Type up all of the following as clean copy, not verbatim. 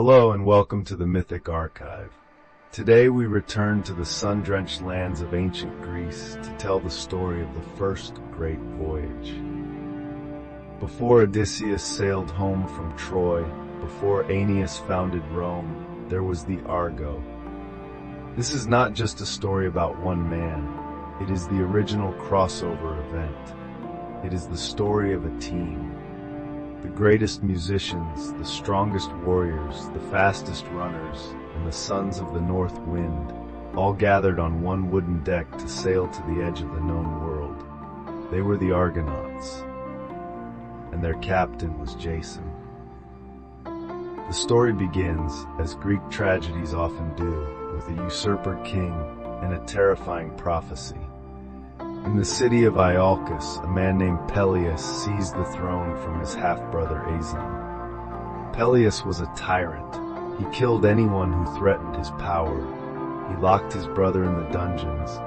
Hello and welcome to the Mythic Archive. Today we return to the sun-drenched lands of ancient Greece to tell the story of the first great voyage. Before Odysseus sailed home from Troy, before Aeneas founded Rome, there was the Argo. This is not just a story about one man. It is the original crossover event. It is the story of a team. The greatest musicians, the strongest warriors, the fastest runners, and the sons of the north wind, all gathered on one wooden deck to sail to the edge of the known world. They were the Argonauts, and their captain was Jason. The story begins, as Greek tragedies often do, with a usurper king and a terrifying prophecy. In the city of Iolcus, a man named Peleus seized the throne from his half-brother Aeson. Peleus was a tyrant. He killed anyone who threatened his power. He locked his brother in the dungeons,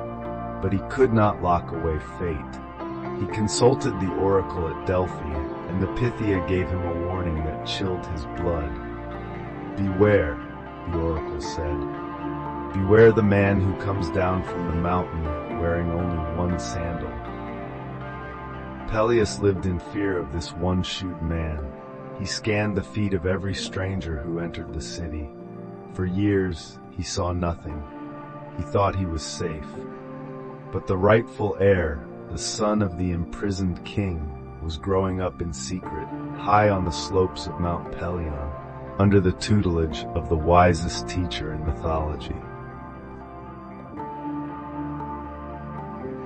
but he could not lock away fate. He consulted the oracle at Delphi, and the Pythia gave him a warning that chilled his blood. "Beware," the oracle said. "Beware the man who comes down from the mountain wearing only one sandal." Peleus lived in fear of this one-shoed man. He scanned the feet of every stranger who entered the city. For years, he saw nothing. He thought he was safe. But the rightful heir, the son of the imprisoned king, was growing up in secret, high on the slopes of Mount Pelion, under the tutelage of the wisest teacher in mythology.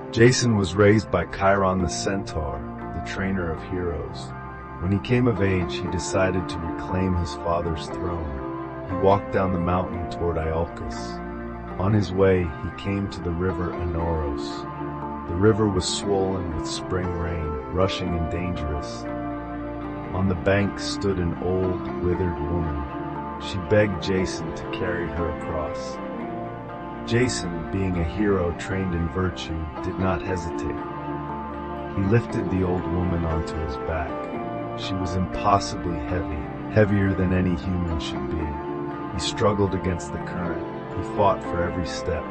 Jason was raised by Chiron the centaur, the trainer of heroes. When he came of age, he decided to reclaim his father's throne. He walked down the mountain toward Iolcus. On his way, he came to the river Anoros. The river was swollen with spring rain, rushing and dangerous. On the bank stood an old, withered woman. She begged Jason to carry her across. Jason, being a hero trained in virtue, did not hesitate. He lifted the old woman onto his back. She was impossibly heavy, heavier than any human should be. He struggled against the current. He fought for every step.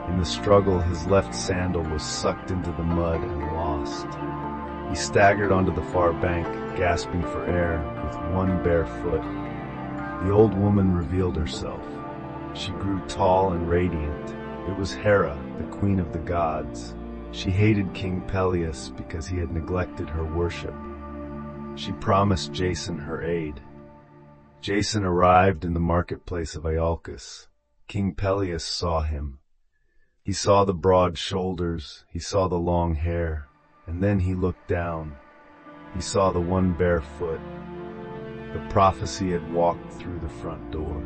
In the struggle, his left sandal was sucked into the mud and lost. He staggered onto the far bank, gasping for air, with one bare foot. The old woman revealed herself. She grew tall and radiant. It was Hera, the queen of the gods. She hated King Peleus because he had neglected her worship. She promised Jason her aid. Jason arrived in the marketplace of Iolcus. King Peleus saw him. He saw the broad shoulders, he saw the long hair, and then he looked down. He saw the one bare foot. The prophecy had walked through the front door.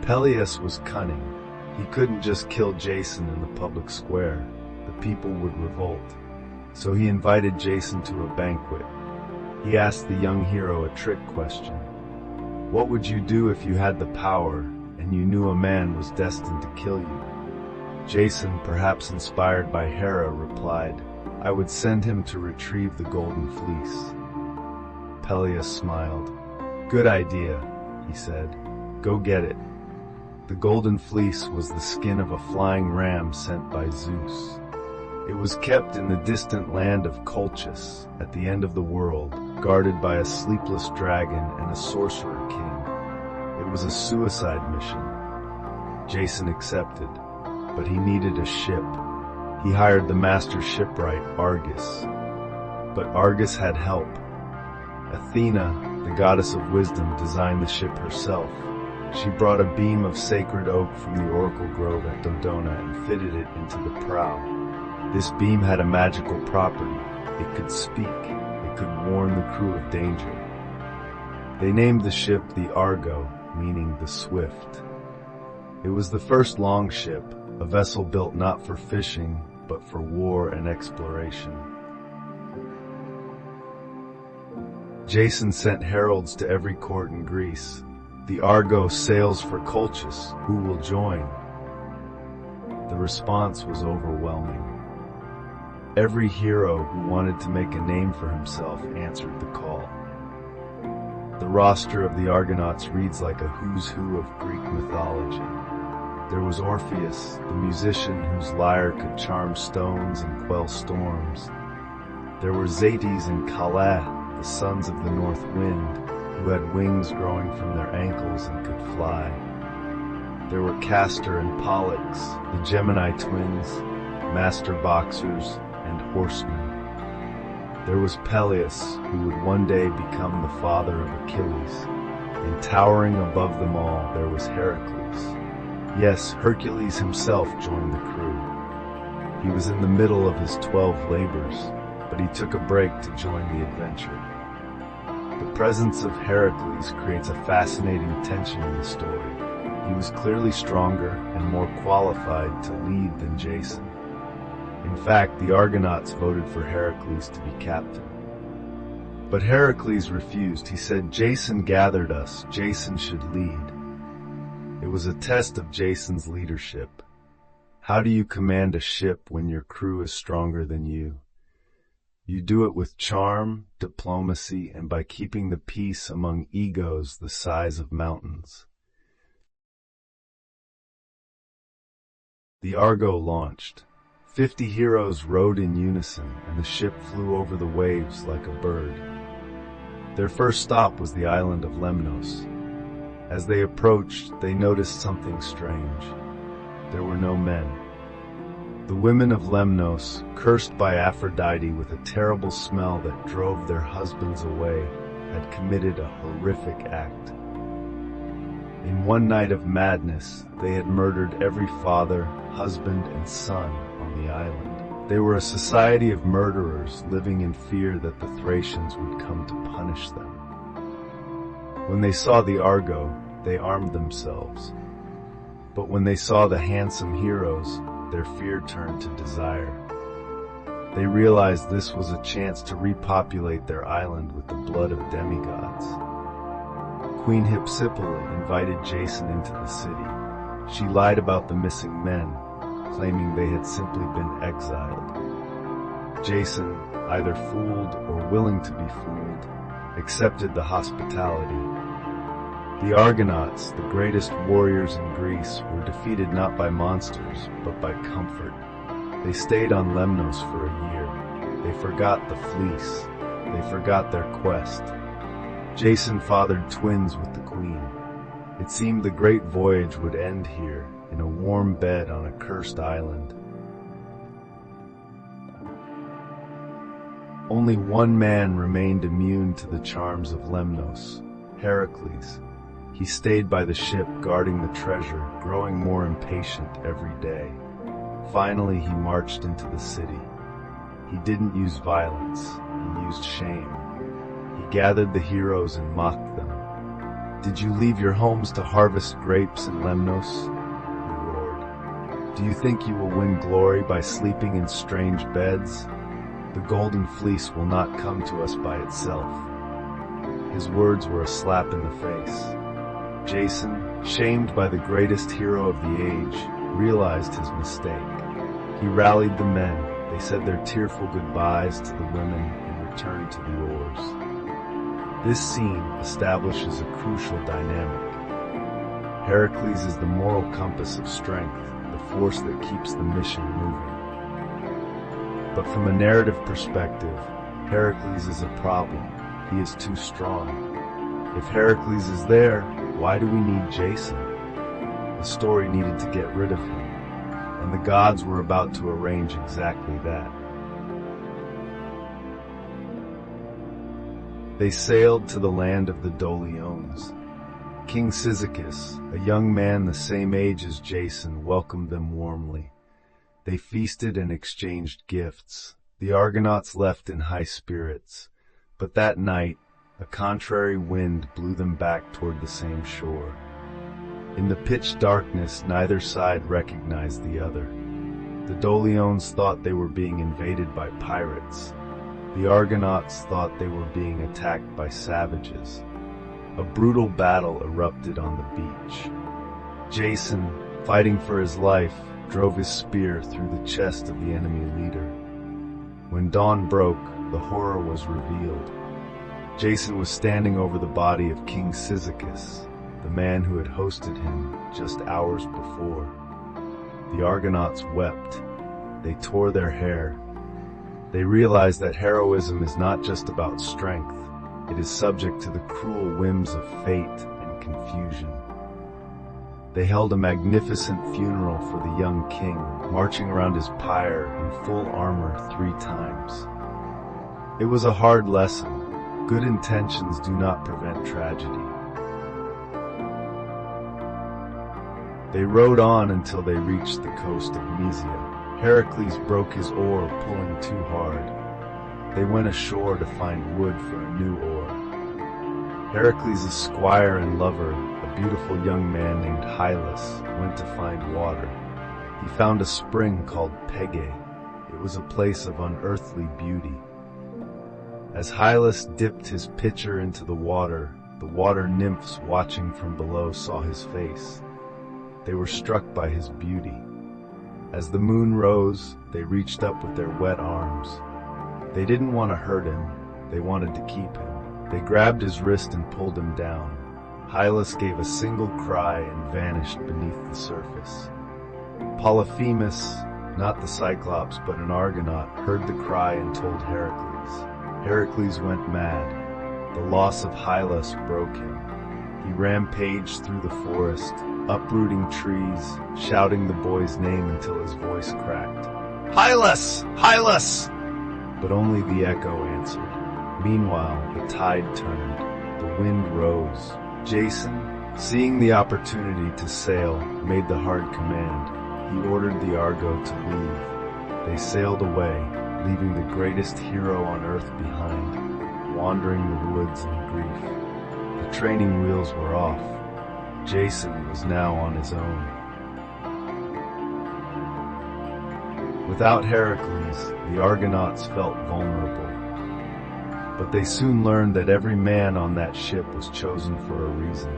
Peleus was cunning. He couldn't just kill Jason in the public square. The people would revolt. So he invited Jason to a banquet. He asked the young hero a trick question. What would you do if you had the power and you knew a man was destined to kill you? Jason, perhaps inspired by Hera, replied, "I would send him to retrieve the Golden Fleece." Peleus smiled. "Good idea," he said. "Go get it." The Golden Fleece was the skin of a flying ram sent by Zeus. It was kept in the distant land of Colchis, at the end of the world, guarded by a sleepless dragon and a sorcerer king. It was a suicide mission. Jason accepted, but he needed a ship. He hired the master shipwright, Argus. But Argus had help. Athena, the goddess of wisdom, designed the ship herself. She brought a beam of sacred oak from the oracle grove at Dodona and fitted it into the prow. This beam had a magical property. It could speak. It could warn the crew of danger. They named the ship the Argo, meaning the Swift. It was the first longship, a vessel built not for fishing, but for war and exploration. Jason sent heralds to every court in Greece. The Argo sails for Colchis. Who will join? The response was overwhelming. Every hero who wanted to make a name for himself answered the call. The roster of the Argonauts reads like a who's who of Greek mythology. There was Orpheus, the musician whose lyre could charm stones and quell storms. There were Zetes and Calais, the sons of the north wind, who had wings growing from their ankles and could fly. There were Castor and Pollux, the Gemini twins, master boxers and horsemen. There was Peleus, who would one day become the father of Achilles, and towering above them all there was Heracles. Yes, Hercules himself joined the crew. He was in the middle of his 12 labors, but he took a break to join the adventure. The presence of Heracles creates a fascinating tension in the story. He was clearly stronger and more qualified to lead than Jason. In fact, the Argonauts voted for Heracles to be captain. But Heracles refused. He said, "Jason gathered us. Jason should lead." It was a test of Jason's leadership. How do you command a ship when your crew is stronger than you? You do it with charm, diplomacy, and by keeping the peace among egos the size of mountains. The Argo launched. 50 heroes rowed in unison, and the ship flew over the waves like a bird. Their first stop was the island of Lemnos. As they approached, they noticed something strange. There were no men. The women of Lemnos, cursed by Aphrodite with a terrible smell that drove their husbands away, had committed a horrific act. In one night of madness, they had murdered every father, husband, and son on the island. They were a society of murderers living in fear that the Thracians would come to punish them. When they saw the Argo, they armed themselves. But when they saw the handsome heroes, their fear turned to desire. They realized this was a chance to repopulate their island with the blood of demigods. Queen Hypsipyle invited Jason into the city. She lied about the missing men, claiming they had simply been exiled. Jason, either fooled or willing to be fooled, accepted the hospitality. The Argonauts, the greatest warriors in Greece, were defeated not by monsters, but by comfort. They stayed on Lemnos for a year. They forgot the fleece. They forgot their quest. Jason fathered twins with the queen. It seemed the great voyage would end here, in a warm bed on a cursed island. Only one man remained immune to the charms of Lemnos, Heracles. He stayed by the ship, guarding the treasure, growing more impatient every day. Finally, he marched into the city. He didn't use violence, he used shame. He gathered the heroes and mocked them. "Did you leave your homes to harvest grapes in Lemnos?" he roared. "Do you think you will win glory by sleeping in strange beds? The Golden Fleece will not come to us by itself." His words were a slap in the face. Jason, shamed by the greatest hero of the age, realized his mistake. He rallied the men. They said their tearful goodbyes to the women and returned to the oars. This scene establishes a crucial dynamic. Heracles is the moral compass of strength, the force that keeps the mission moving. But from a narrative perspective, Heracles is a problem. He is too strong. If Heracles is there, why do we need Jason? The story needed to get rid of him, and the gods were about to arrange exactly that. They sailed to the land of the Doliones. King Cyzicus, a young man the same age as Jason, welcomed them warmly. They feasted and exchanged gifts. The Argonauts left in high spirits, but that night, a contrary wind blew them back toward the same shore. In the pitch darkness, neither side recognized the other. The Doliones thought they were being invaded by pirates. The Argonauts thought they were being attacked by savages. A brutal battle erupted on the beach. Jason, fighting for his life, drove his spear through the chest of the enemy leader. When dawn broke, the horror was revealed. Jason was standing over the body of King Cyzicus, the man who had hosted him just hours before. The Argonauts wept. They tore their hair. They realized that heroism is not just about strength. It is subject to the cruel whims of fate and confusion. They held a magnificent funeral for the young king, marching around his pyre in full armor 3 times. It was a hard lesson. Good intentions do not prevent tragedy. They rowed on until they reached the coast of Mysia. Heracles broke his oar, pulling too hard. They went ashore to find wood for a new oar. Heracles' squire and lover, a beautiful young man named Hylas, went to find water. He found a spring called Pege. It was a place of unearthly beauty. As Hylas dipped his pitcher into the water nymphs watching from below saw his face. They were struck by his beauty. As the moon rose, they reached up with their wet arms. They didn't want to hurt him, they wanted to keep him. They grabbed his wrist and pulled him down. Hylas gave a single cry and vanished beneath the surface. Polyphemus, not the Cyclops but an Argonaut, heard the cry and told Heracles. Heracles went mad. The loss of Hylas broke him. He rampaged through the forest, uprooting trees, shouting the boy's name until his voice cracked. "Hylas! Hylas!" But only the echo answered. Meanwhile, the tide turned. The wind rose. Jason, seeing the opportunity to sail, made the hard command. He ordered the Argo to leave. They sailed away, leaving the greatest hero on earth behind, wandering the woods in grief. The training wheels were off. Jason was now on his own. Without Heracles, the Argonauts felt vulnerable. But they soon learned that every man on that ship was chosen for a reason.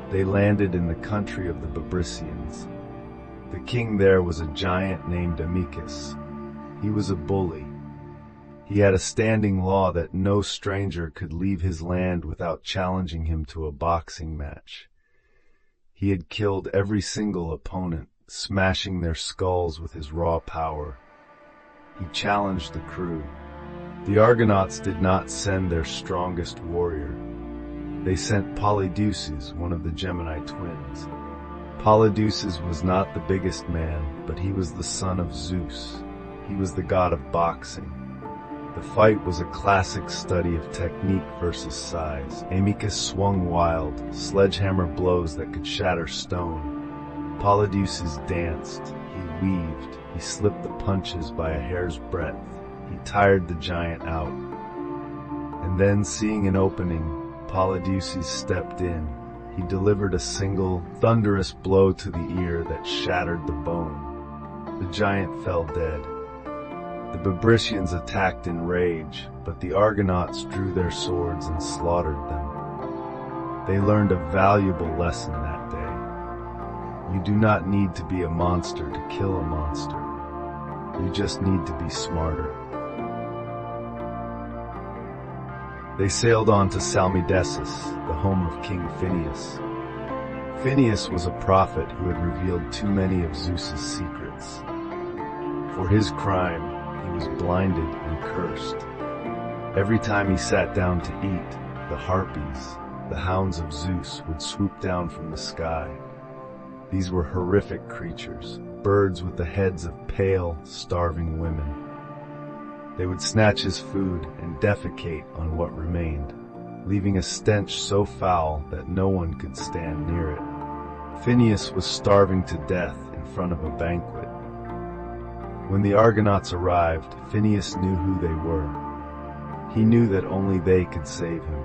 They landed in the country of the Bebrycians. The king there was a giant named Amycus. He was a bully. He had a standing law that no stranger could leave his land without challenging him to a boxing match. He had killed every single opponent, smashing their skulls with his raw power. He challenged the crew. The Argonauts did not send their strongest warrior. They sent Polydeuces, one of the Gemini twins. Polydeuces was not the biggest man, but he was the son of Zeus. He was the god of boxing. The fight was a classic study of technique versus size. Amycus swung wild, sledgehammer blows that could shatter stone. Polydeuces danced. He weaved. He slipped the punches by a hair's breadth. He tired the giant out. And then, seeing an opening, Polydeuces stepped in. He delivered a single, thunderous blow to the ear that shattered the bone. The giant fell dead. The Bebrycians attacked in rage, but the Argonauts drew their swords and slaughtered them. They learned a valuable lesson that day. You do not need to be a monster to kill a monster. You just need to be smarter. They sailed on to Salmydessus, the home of King Phineus. Phineus was a prophet who had revealed too many of Zeus's secrets. For his crime, he was blinded and cursed. Every time he sat down to eat, the Harpies, the hounds of Zeus, would swoop down from the sky. These were horrific creatures, birds with the heads of pale, starving women. They would snatch his food and defecate on what remained, leaving a stench so foul that no one could stand near it. Phineus was starving to death in front of a banquet. When the Argonauts arrived, Phineus knew who they were. He knew that only they could save him.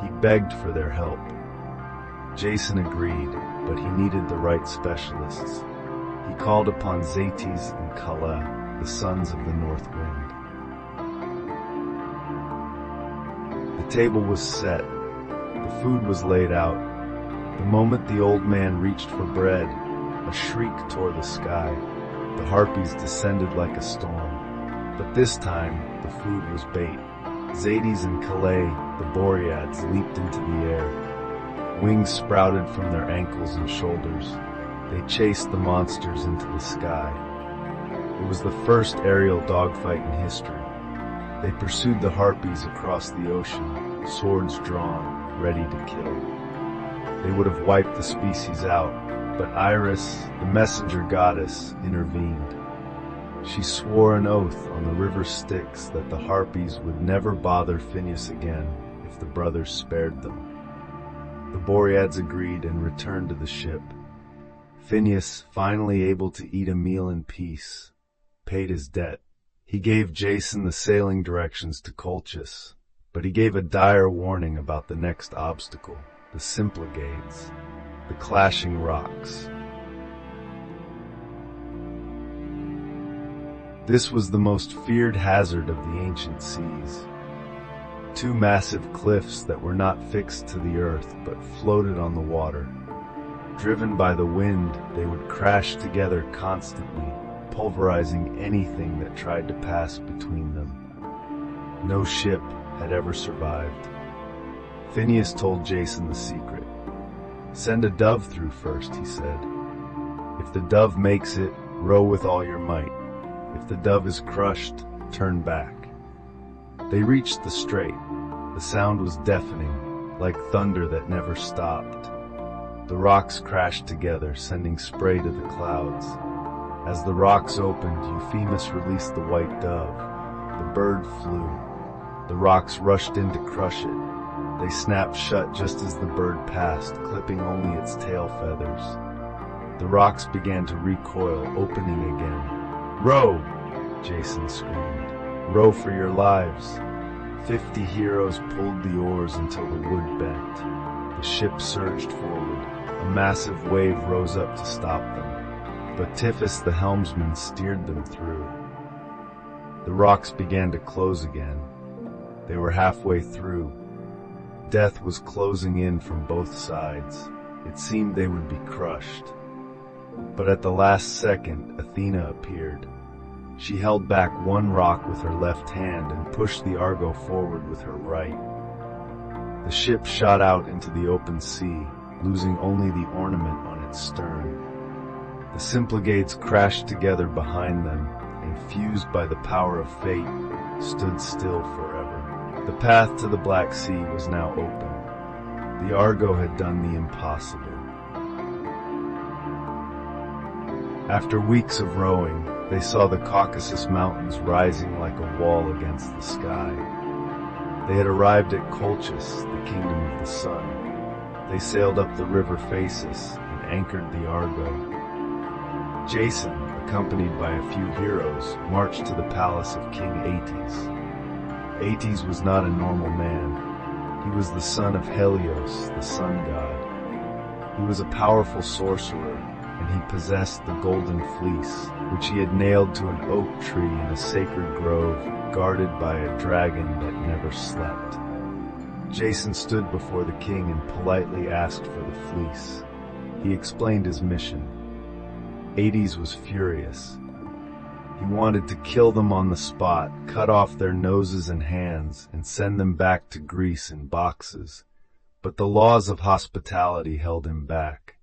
He begged for their help. Jason agreed, but he needed the right specialists. He called upon Zetes and Calais, the sons of the North Wind. The table was set. The food was laid out. The moment the old man reached for bread, a shriek tore the sky. The Harpies descended like a storm. But this time, the food was bait. Zaides and Calais, the Boreads, leaped into the air. Wings sprouted from their ankles and shoulders. They chased the monsters into the sky. It was the first aerial dogfight in history. They pursued the Harpies across the ocean, swords drawn, ready to kill. They would have wiped the species out, but Iris, the messenger goddess, intervened. She swore an oath on the river Styx that the Harpies would never bother Phineus again if the brothers spared them. The Boreads agreed and returned to the ship. Phineus, finally able to eat a meal in peace, paid his debt. He gave Jason the sailing directions to Colchis, but he gave a dire warning about the next obstacle, the Symplegades, the clashing rocks. This was the most feared hazard of the ancient seas. Two massive cliffs that were not fixed to the earth but floated on the water. Driven by the wind, they would crash together constantly, pulverizing anything that tried to pass between them. No ship had ever survived. Phineus told Jason the secret. "Send a dove through first," he said. "If the dove makes it, row with all your might. If the dove is crushed, turn back." They reached the strait. The sound was deafening, like thunder that never stopped. The rocks crashed together, sending spray to the clouds. As the rocks opened, Euphemus released the white dove. The bird flew. The rocks rushed in to crush it. They snapped shut just as the bird passed, clipping only its tail feathers. The rocks began to recoil, opening again. "Row!" Jason screamed. "Row for your lives!" 50 heroes pulled the oars until the wood bent. The ship surged forward. A massive wave rose up to stop them, but Tiphys the helmsman steered them through. The rocks began to close again. They were halfway through. Death was closing in from both sides. It seemed they would be crushed. But at the last second, Athena appeared. She held back one rock with her left hand and pushed the Argo forward with her right. The ship shot out into the open sea, losing only the ornament on its stern. The Symplegades crashed together behind them, and fused by the power of fate, stood still forever. The path to the Black Sea was now open. The Argo had done the impossible. After weeks of rowing, they saw the Caucasus Mountains rising like a wall against the sky. They had arrived at Colchis, the kingdom of the sun. They sailed up the river Phasis and anchored the Argo. Jason, accompanied by a few heroes, marched to the palace of King Aetes. Aetes was not a normal man. He was the son of Helios, the sun god. He was a powerful sorcerer, and he possessed the Golden Fleece, which he had nailed to an oak tree in a sacred grove, guarded by a dragon that never slept. Jason stood before the king and politely asked for the fleece. He explained his mission. Aetes was furious. He wanted to kill them on the spot, cut off their noses and hands, and send them back to Greece in boxes. But the laws of hospitality held him back.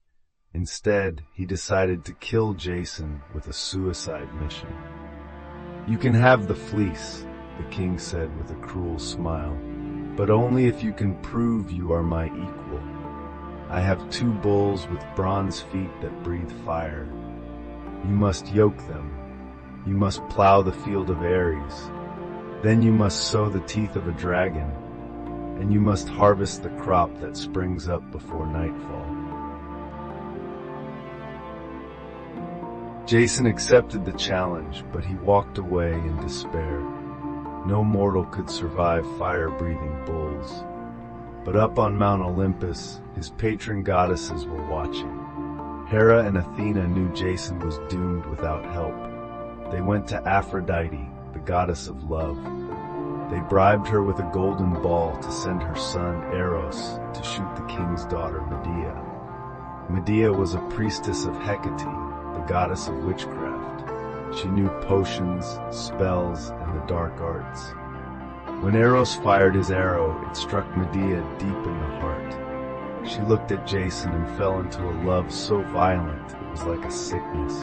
Instead, he decided to kill Jason with a suicide mission. "You can have the fleece," the king said with a cruel smile, "but only if you can prove you are my equal. I have 2 bulls with bronze feet that breathe fire. You must yoke them. You must plow the field of Ares. Then you must sow the teeth of a dragon, and you must harvest the crop that springs up before nightfall." Jason accepted the challenge, but he walked away in despair. No mortal could survive fire-breathing bulls. But up on Mount Olympus, his patron goddesses were watching. Hera and Athena knew Jason was doomed without help. They went to Aphrodite, the goddess of love. They bribed her with a golden ball to send her son, Eros, to shoot the king's daughter, Medea. Medea was a priestess of Hecate, the goddess of witchcraft. She knew potions, spells, and the dark arts. When Eros fired his arrow, it struck Medea deep in the heart. She looked at Jason and fell into a love so violent it was like a sickness.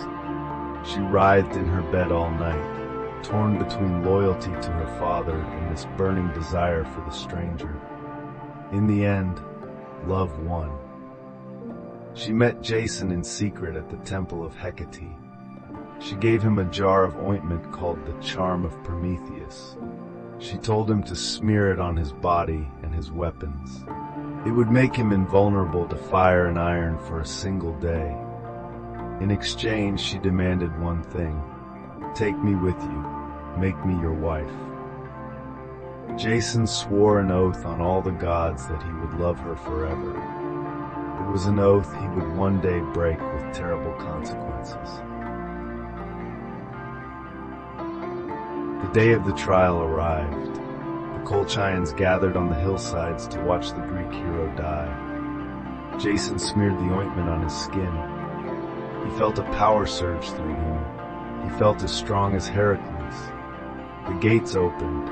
She writhed in her bed all night, torn between loyalty to her father and this burning desire for the stranger. In the end, love won. She met Jason in secret at the temple of Hecate. She gave him a jar of ointment called the Charm of Prometheus. She told him to smear it on his body and his weapons. It would make him invulnerable to fire and iron for a single day. In exchange, she demanded one thing: take me with you, make me your wife. Jason swore an oath on all the gods that he would love her forever. It was an oath he would one day break with terrible consequences. The day of the trial arrived. The Colchians gathered on the hillsides to watch the Greek hero die. Jason smeared the ointment on his skin. He felt a power surge through him. He felt as strong as Heracles. The gates opened.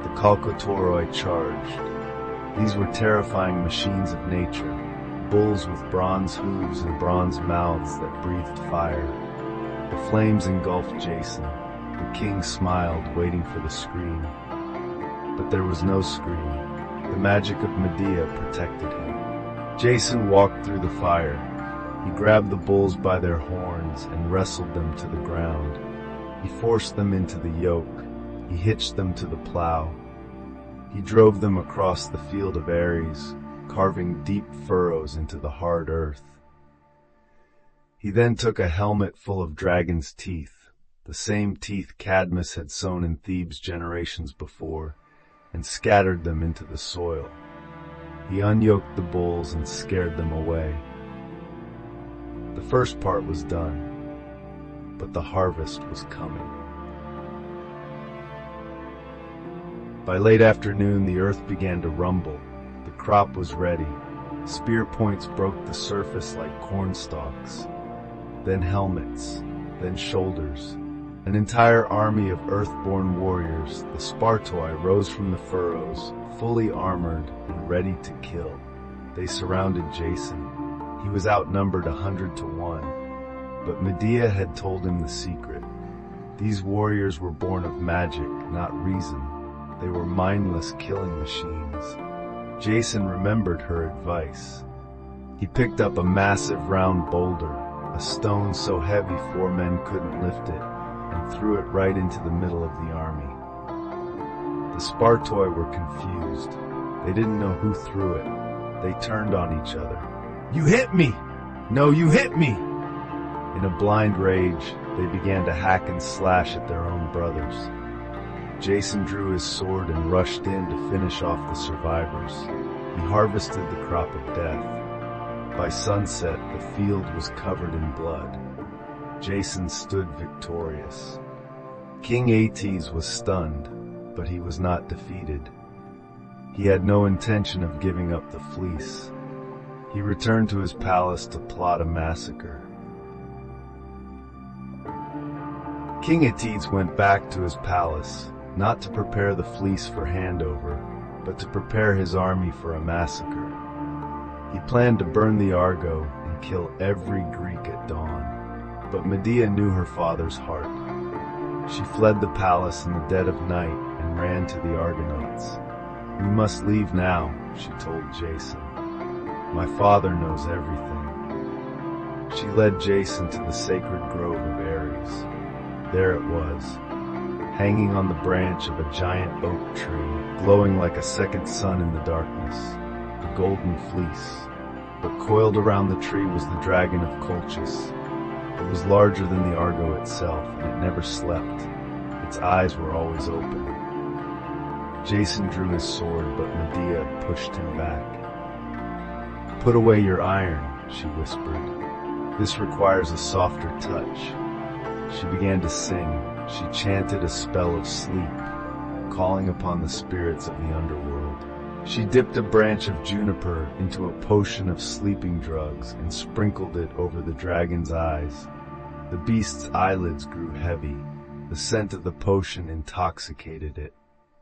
The Kalkotoroi charged. These were terrifying machines of nature, bulls with bronze hooves and bronze mouths that breathed fire. The flames engulfed Jason. The king smiled, waiting for the scream. But there was no scream. The magic of Medea protected him. Jason walked through the fire. He grabbed the bulls by their horns and wrestled them to the ground. He forced them into the yoke. He hitched them to the plow. He drove them across the field of Ares, carving deep furrows into the hard earth. He then took a helmet full of dragon's teeth, the same teeth Cadmus had sown in Thebes generations before, and scattered them into the soil. He unyoked the bulls and scared them away. The first part was done, but the harvest was coming. By late afternoon, the earth began to rumble. The crop was ready. Spear points broke the surface like corn stalks. Then helmets, then shoulders. An entire army of earth-born warriors, the Spartoi, rose from the furrows, fully armored and ready to kill. They surrounded Jason. He was outnumbered 100 to 1, but Medea had told him the secret. These warriors were born of magic, not reason. They were mindless killing machines. Jason remembered her advice. He picked up a massive round boulder, a stone so heavy 4 men couldn't lift it, and threw it right into the middle of the army. The Spartoi were confused. They didn't know who threw it. They turned on each other. "You hit me! No, you hit me!" In a blind rage, they began to hack and slash at their own brothers. Jason drew his sword and rushed in to finish off the survivors. He harvested the crop of death. By sunset, the field was covered in blood. Jason stood victorious. King Aetes was stunned, but he was not defeated. He had no intention of giving up the fleece. He returned to his palace to plot a massacre. King Aetes went back to his palace, not to prepare the fleece for handover, but to prepare his army for a massacre. He planned to burn the Argo and kill every Greek at dawn. But Medea knew her father's heart. She fled the palace in the dead of night and ran to the Argonauts. "We must leave now," she told Jason. "My father knows everything." She led Jason to the sacred grove of Ares. There it was, hanging on the branch of a giant oak tree, glowing like a second sun in the darkness, the Golden Fleece. But coiled around the tree was the dragon of Colchis. It was larger than the Argo itself, and it never slept. Its eyes were always open. Jason drew his sword, but Medea pushed him back. "Put away your iron," she whispered. "This requires a softer touch." She began to sing. She chanted a spell of sleep, calling upon the spirits of the underworld. She dipped a branch of juniper into a potion of sleeping drugs and sprinkled it over the dragon's eyes. The beast's eyelids grew heavy. The scent of the potion intoxicated it.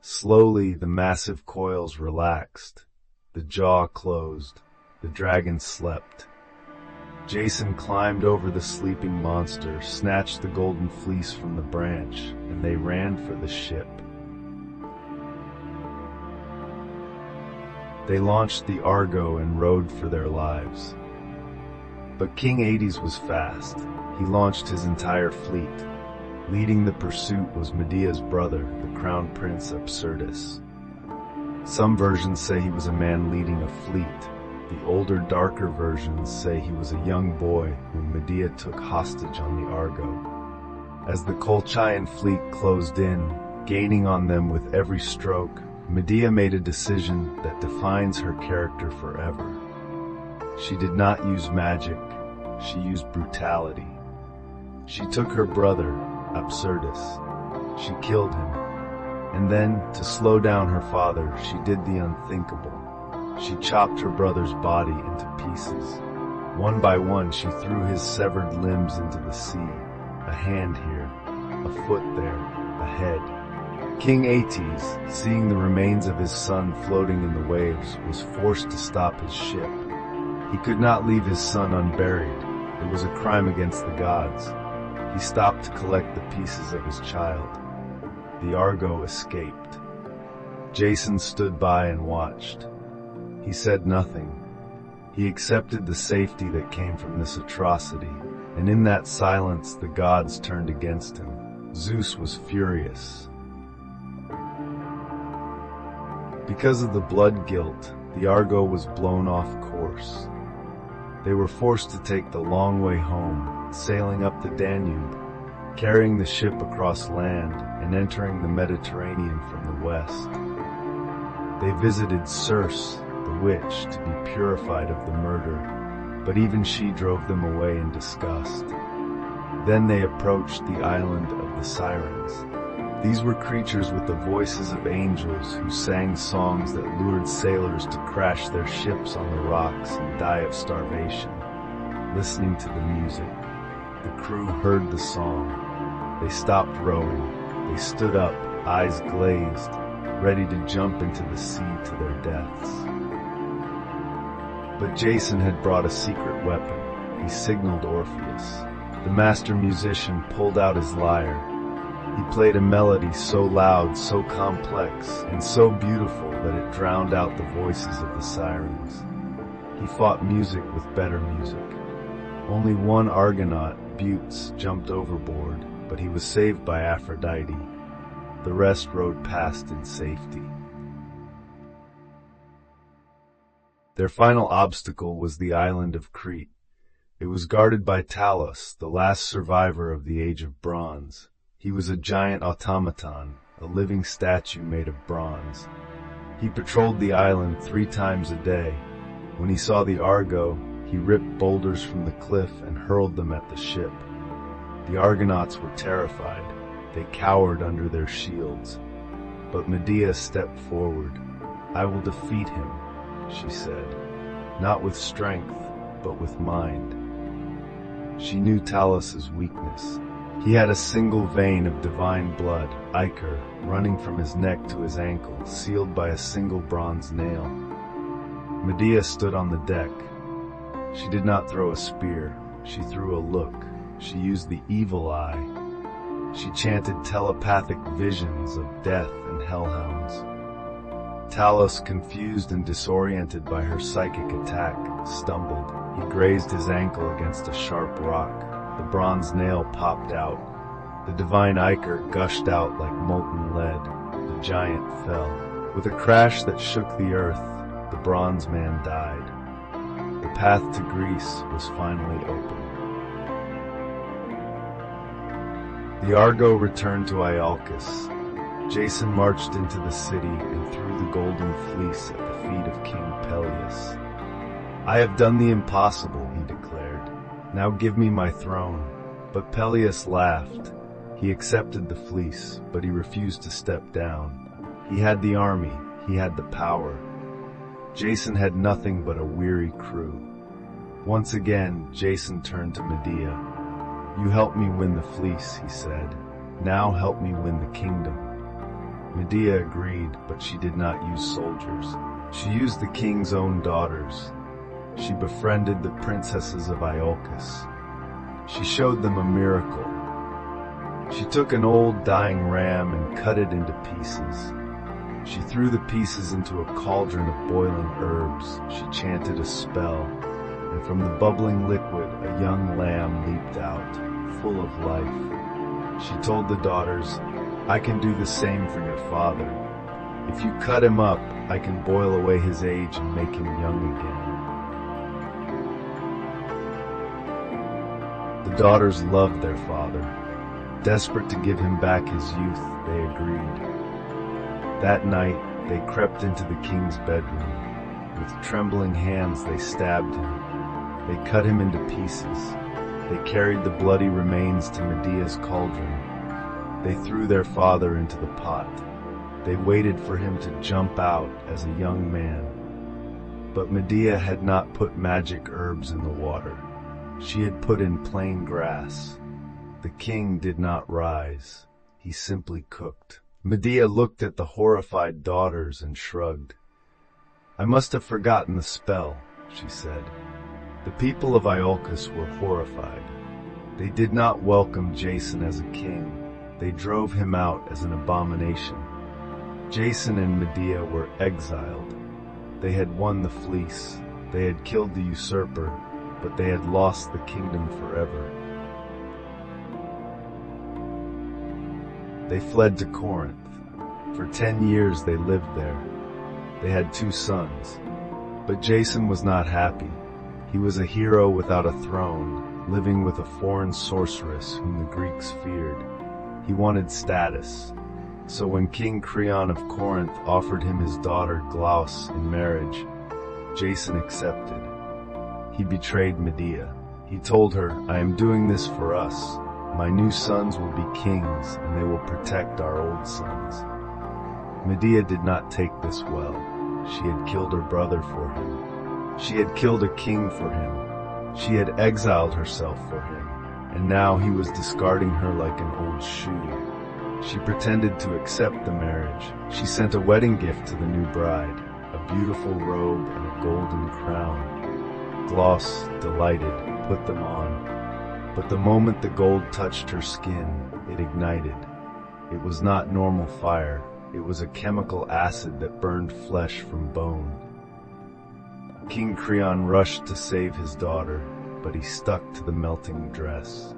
Slowly, the massive coils relaxed. The jaw closed. The dragon slept. Jason climbed over the sleeping monster, snatched the golden fleece from the branch, and they ran for the ship. They launched the Argo and rowed for their lives. But King Hades was fast. He launched his entire fleet. Leading the pursuit was Medea's brother, the crown prince Absyrtus. Some versions say he was a man leading a fleet. The older, darker versions say he was a young boy whom Medea took hostage on the Argo. As the Colchian fleet closed in, gaining on them with every stroke, Medea made a decision that defines her character forever. She did not use magic, she used brutality. She took her brother, Absyrtus. She killed him. And then, to slow down her father, she did the unthinkable. She chopped her brother's body into pieces. One by one, she threw his severed limbs into the sea. A hand here, a foot there, a head. King Aetes, seeing the remains of his son floating in the waves, was forced to stop his ship. He could not leave his son unburied. It was a crime against the gods. He stopped to collect the pieces of his child. The Argo escaped. Jason stood by and watched. He said nothing. He accepted the safety that came from this atrocity, and in that silence the gods turned against him. Zeus was furious. Because of the blood guilt, the Argo was blown off course. They were forced to take the long way home, sailing up the Danube, carrying the ship across land and entering the Mediterranean from the west. They visited Circe, the witch, to be purified of the murder, but even she drove them away in disgust. Then they approached the island of the Sirens. These were creatures with the voices of angels who sang songs that lured sailors to crash their ships on the rocks and die of starvation. Listening to the music, the crew heard the song. They stopped rowing. They stood up, eyes glazed, ready to jump into the sea to their deaths. But Jason had brought a secret weapon. He signaled Orpheus. The master musician pulled out his lyre. He played a melody so loud, so complex, and so beautiful that it drowned out the voices of the sirens. He fought music with better music. Only one Argonaut, Butes, jumped overboard, but he was saved by Aphrodite. The rest rowed past in safety. Their final obstacle was the island of Crete. It was guarded by Talos, the last survivor of the Age of Bronze. He was a giant automaton, a living statue made of bronze. He patrolled the island 3 times a day. When he saw the Argo, he ripped boulders from the cliff and hurled them at the ship. The Argonauts were terrified. They cowered under their shields. But Medea stepped forward. "I will defeat him," she said, "not with strength, but with mind." She knew Talos' weakness. He had a single vein of divine blood, ichor, running from his neck to his ankle, sealed by a single bronze nail. Medea stood on the deck. She did not throw a spear. She threw a look. She used the evil eye. She chanted telepathic visions of death and hellhounds. Talos, confused and disoriented by her psychic attack, stumbled. He grazed his ankle against a sharp rock. The bronze nail popped out. The divine ichor gushed out like molten lead. The giant fell. With a crash that shook the earth, the bronze man died. The path to Greece was finally open. The Argo returned to Iolcus. Jason marched into the city and threw the Golden Fleece at the feet of King Peleus. "I have done the impossible," he declared. "Now give me my throne." But Peleus laughed. He accepted the fleece, but he refused to step down. He had the army, he had the power. Jason had nothing but a weary crew. Once again, Jason turned to Medea. "You helped me win the fleece," he said. "Now help me win the kingdom." Medea agreed, but she did not use soldiers. She used the king's own daughters. She befriended the princesses of Iolcus. She showed them a miracle. She took an old dying ram and cut it into pieces. She threw the pieces into a cauldron of boiling herbs. She chanted a spell, and from the bubbling liquid a young lamb leaped out, full of life. She told the daughters, "I can do the same for your father. If you cut him up, I can boil away his age and make him young again." The daughters loved their father. Desperate to give him back his youth, they agreed. That night, they crept into the king's bedroom. With trembling hands, they stabbed him. They cut him into pieces. They carried the bloody remains to Medea's cauldron. They threw their father into the pot. They waited for him to jump out as a young man. But Medea had not put magic herbs in the water. She had put in plain grass. The king did not rise. He simply cooked. Medea looked at the horrified daughters and shrugged. "I must have forgotten the spell," she said. The people of Iolcus were horrified. They did not welcome Jason as a king. They drove him out as an abomination. Jason and Medea were exiled. They had won the fleece. They had killed the usurper, but they had lost the kingdom forever. They fled to Corinth. For 10 years they lived there. They had 2 sons. But Jason was not happy. He was a hero without a throne, living with a foreign sorceress whom the Greeks feared. He wanted status. So when King Creon of Corinth offered him his daughter Glauce in marriage, Jason accepted. He betrayed Medea. He told her, "I am doing this for us. My new sons will be kings, and they will protect our old sons." Medea did not take this well. She had killed her brother for him. She had killed a king for him. She had exiled herself for him, and now he was discarding her like an old shoe. She pretended to accept the marriage. She sent a wedding gift to the new bride, a beautiful robe and a golden crown. Glauce, delighted, put them on. But the moment the gold touched her skin, it ignited. It was not normal fire. It was a chemical acid that burned flesh from bone. King Creon rushed to save his daughter, but he stuck to the melting dress.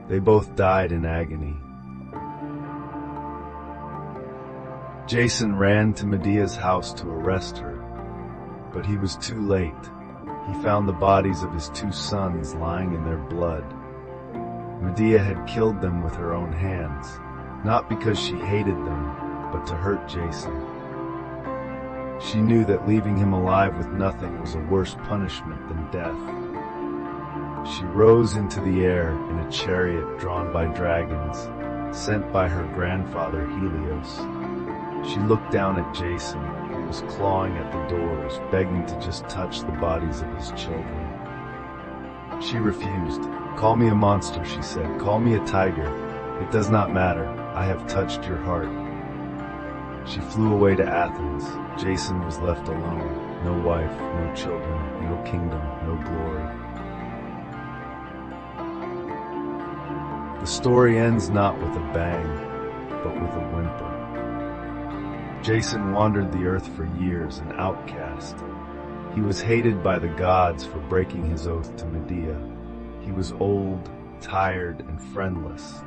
They both died in agony. Jason ran to Medea's house to arrest her, but he was too late. He found the bodies of his 2 sons lying in their blood. Medea had killed them with her own hands, not because she hated them, but to hurt Jason. She knew that leaving him alive with nothing was a worse punishment than death. She rose into the air in a chariot drawn by dragons, sent by her grandfather Helios. She looked down at Jason, who was clawing at the doors, begging to just touch the bodies of his children. She refused. "Call me a monster," she said. "Call me a tiger. It does not matter. I have touched your heart." She flew away to Athens. Jason was left alone. No wife, no children, no kingdom, no glory. The story ends not with a bang, but with a whimper. Jason wandered the earth for years, an outcast. He was hated by the gods for breaking his oath to Medea. He was old, tired, and friendless.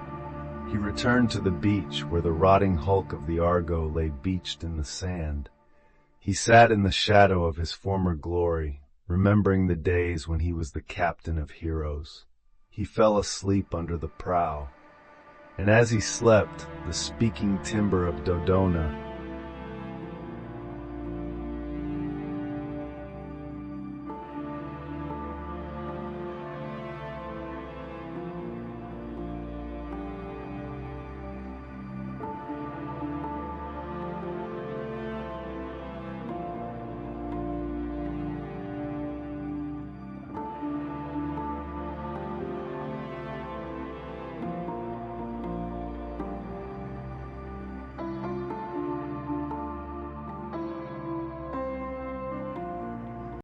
He returned to the beach where the rotting hulk of the Argo lay beached in the sand. He sat in the shadow of his former glory, remembering the days when he was the captain of heroes. He fell asleep under the prow, and as he slept, the speaking timber of Dodona